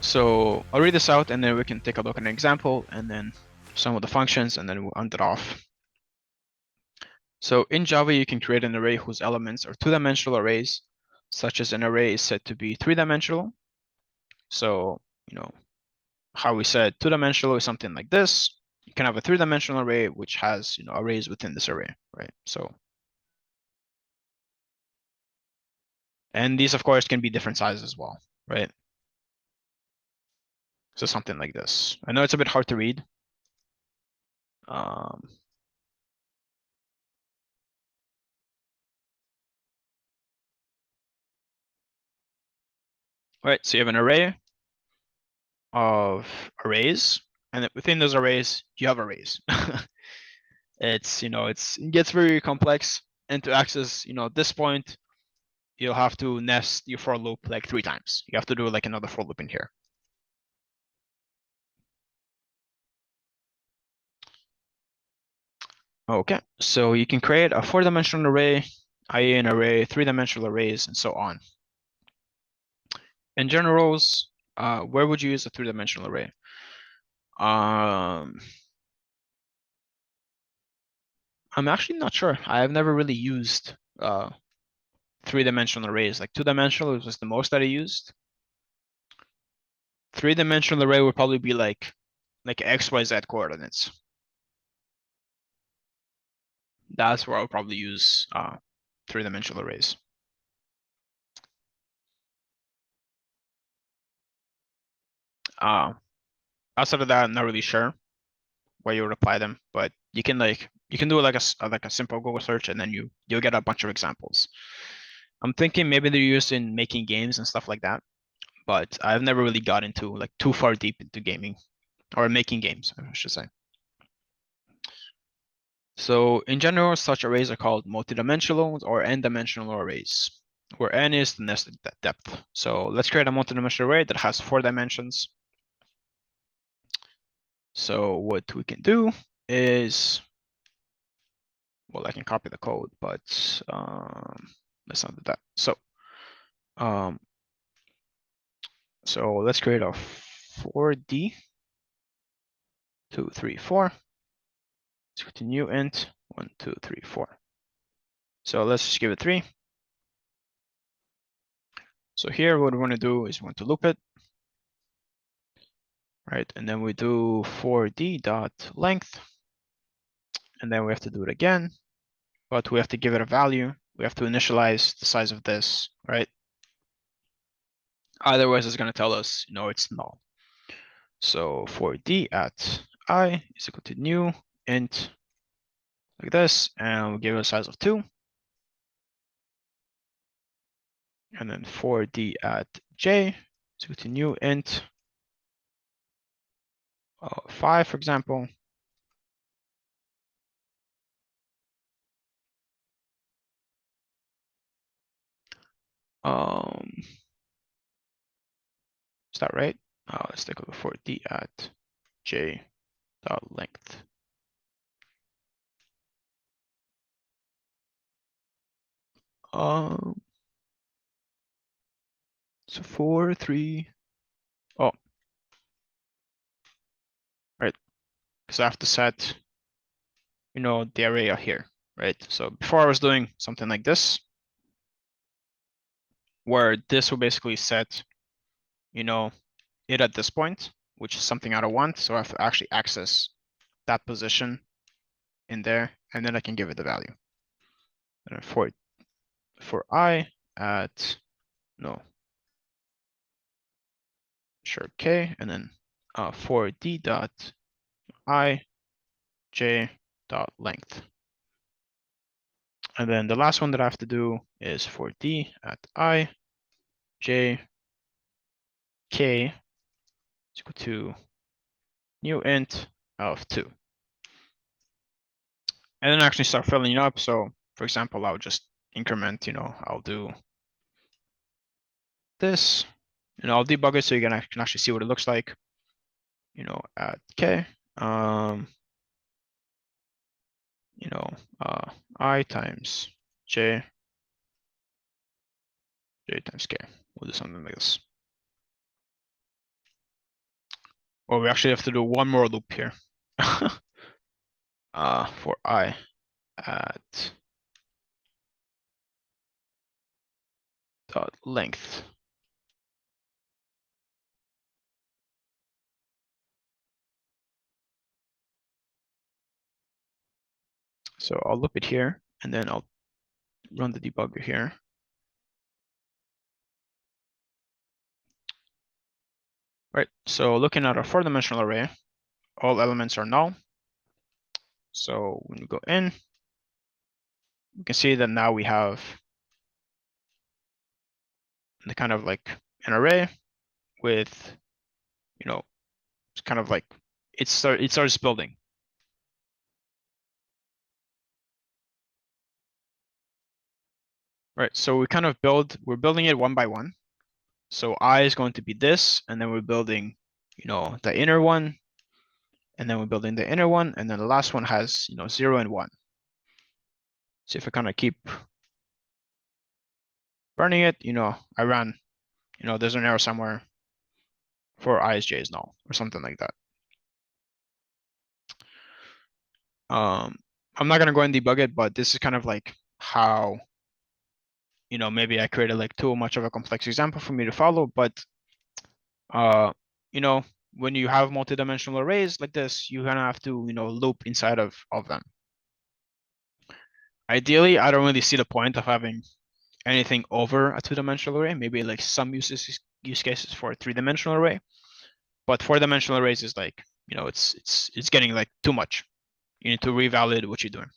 So I'll read this out and then we can take a look at an example and then some of the functions and then we'll end it off. So in Java, you can create an array whose elements are two-dimensional arrays, such as an array is said to be three-dimensional. So, how we said two-dimensional is something like this. You can have a three-dimensional array which has, arrays within this array, right? So, and these of course can be different sizes as well, right? So something like this. I know it's a bit hard to read. Right, so you have an array of arrays, and within those arrays, you have arrays. It gets very complex, and to access, this point, you'll have to nest your for loop like 3 times. You have to do like another for loop in here. Okay, so you can create a 4-dimensional array, i.e. an array, 3-dimensional arrays, and so on. In generals, where would you use a 3-dimensional array? I'm actually not sure. I've never really used 3-dimensional arrays. Like 2-dimensional was the most that I used. 3-dimensional array would probably be like X, Y, Z coordinates. That's where I'll probably use 3-dimensional arrays. Outside of that, I'm not really sure where you would apply them, but you can do like a simple Google search and then you'll get a bunch of examples. I'm thinking maybe they're used in making games and stuff like that, but I've never really got into like too far deep into gaming or making games, I should say. So in general, such arrays are called multidimensional or n-dimensional arrays, where n is the nested depth. So let's create a multidimensional array that has 4 dimensions. So what we can do is, well, I can copy the code, but let's not do that. So let's create a 4D 2, 3, 4. Let's go to new int 1, 2, 3, 4. So let's just give it 3. So here, what we want to do is we want to loop it, right? And then we do 4D dot length, and then we have to do it again, but we have to give it a value. We have to initialize the size of this, right? Otherwise, it's going to tell us, it's null. So 4D at I is equal to new int like this, and we'll give it a size of 2. And then 4D at J is equal to new int 5, for example. Is that right? Let's take a look for D at J dot length. So 4, 3. Oh, right. Because I have to set, the array here, right? So before I was doing something like this, where this will basically set, it at this point, which is something I don't want. So I have to actually access that position in there, and then I can give it the value. And for I at k, and then for d dot I j dot length. And then the last one that I have to do is for d at I j k is equal to new int of 2. And then actually start filling it up. So for example, I'll just increment, I'll do this, and I'll debug it so you can actually see what it looks like, at k, I times j times k. We'll do something like this. Or we actually have to do one more loop here. For I at dot length. So I'll loop it here, and then I'll run the debugger here. Right, so looking at our 4-dimensional array, all elements are null. So when we go in, you can see that now we have the kind of like an array with, it's kind of like it starts building. Right, so we're building it one by one. So I is going to be this, and then we're building, the inner one, and then we're building the inner one, and then the last one has, 0 and 1. So if I kind of keep burning it, I ran, there's an error somewhere for I is j is null or something like that. I'm not gonna go and debug it, but this is kind of like how, maybe I created like too much of a complex example for me to follow, but when you have multidimensional arrays like this, you're gonna have to, loop inside of them. Ideally, I don't really see the point of having anything over a 2-dimensional array, maybe like some use cases for a 3-dimensional array, but 4-dimensional arrays is like, it's getting like too much. You need to revalidate what you're doing.